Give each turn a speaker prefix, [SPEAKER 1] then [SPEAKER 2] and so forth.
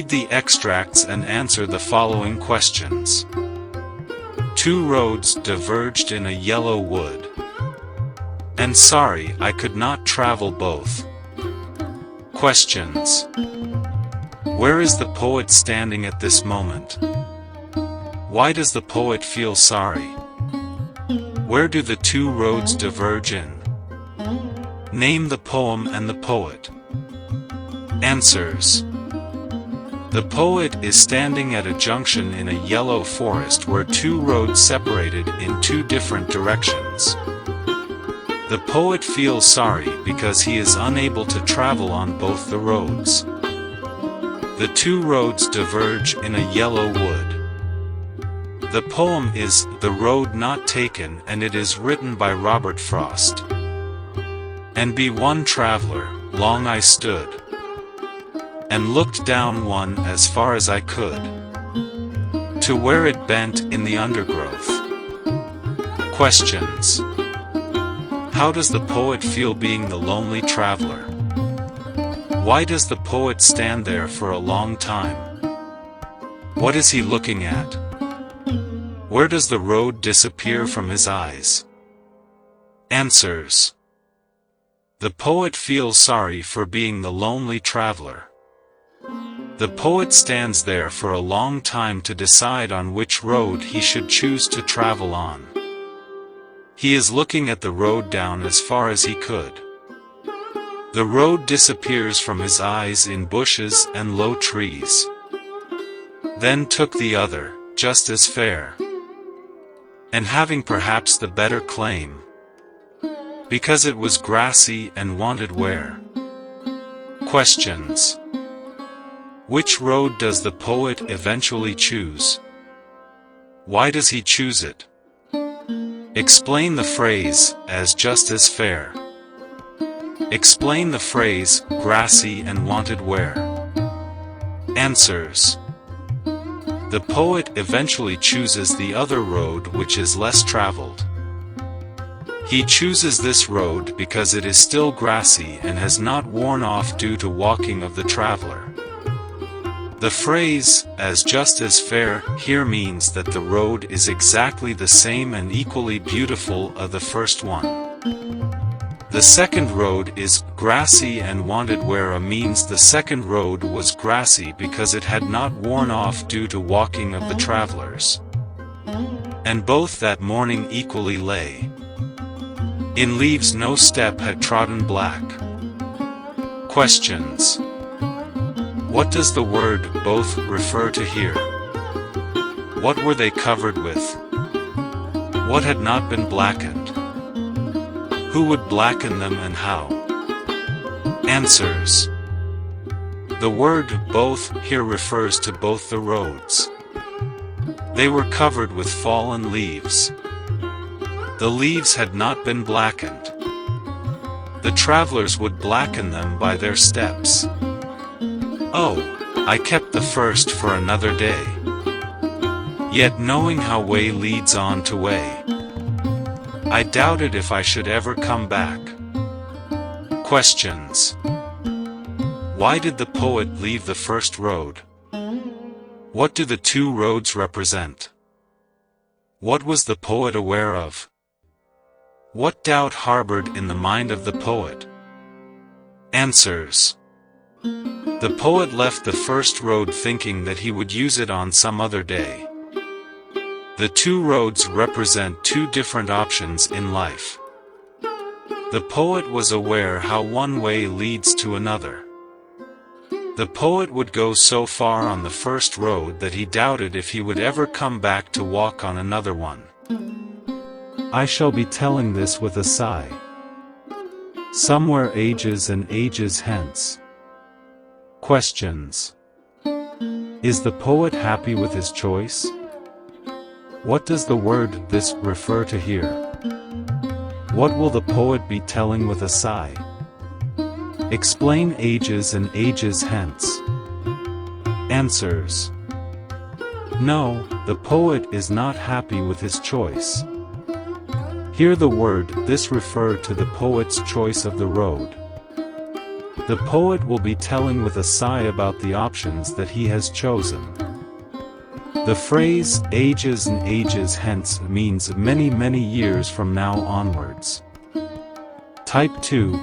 [SPEAKER 1] Read the extracts and answer the following questions. 2 roads diverged in a yellow wood. And sorry, I could not travel both. Questions. Where is the poet standing at this moment? Why does the poet feel sorry? Where do the 2 roads diverge in? Name the poem and the poet. Answers. The poet is standing at a junction in a yellow forest where 2 roads separated in 2 different directions. The poet feels sorry because he is unable to travel on both the roads. The 2 roads diverge in a yellow wood. The poem is The Road Not Taken, and it is written by Robert Frost. And be one traveler, long I stood, and looked down one as far as I could, to where it bent in the undergrowth. Questions. How does the poet feel being the lonely traveler? Why does the poet stand there for a long time? What is he looking at? Where does the road disappear from his eyes? Answers. The poet feels sorry for being the lonely traveler. The poet stands there for a long time to decide on which road he should choose to travel on. He is looking at the road down as far as he could. The road disappears from his eyes in bushes and low trees. Then took the other, just as fair, and having perhaps the better claim, because it was grassy and wanted wear. Questions. Which road does the poet eventually choose? Why does he choose it? Explain the phrase, as just as fair. Explain the phrase, grassy and wanted wear. Answers. The poet eventually chooses the other road, which is less traveled. He chooses this road because it is still grassy and has not worn off due to walking of the traveler. The phrase, as just as fair, here means that the road is exactly the same and equally beautiful as the first one. The second road is grassy and wanted wear means the second road was grassy because it had not worn off due to walking of the travelers. And both that morning equally lay in leaves no step had trodden black. Questions. What does the word both refer to here? What were they covered with? What had not been blackened? Who would blacken them and how? Answers. The word both here refers to both the roads. They were covered with fallen leaves. The leaves had not been blackened. The travelers would blacken them by their steps. Oh, I kept the first for another day. Yet knowing how way leads on to way, I doubted if I should ever come back. Questions. Why did the poet leave the first road? What do the 2 roads represent? What was the poet aware of? What doubt harbored in the mind of the poet? Answers. The poet left the first road thinking that he would use it on some other day. The 2 roads represent 2 different options in life. The poet was aware how one way leads to another. The poet would go so far on the first road that he doubted if he would ever come back to walk on another one. I shall be telling this with a sigh. Somewhere ages and ages hence. Questions. Is the poet happy with his choice? What does the word this refer to here? What will the poet be telling with a sigh? Explain ages and ages hence. Answers. No, the poet is not happy with his choice. Here the word this referred to the poet's choice of the road. The poet will be telling with a sigh about the options that he has chosen. The phrase, ages and ages hence, means many years from now onwards. Type 2.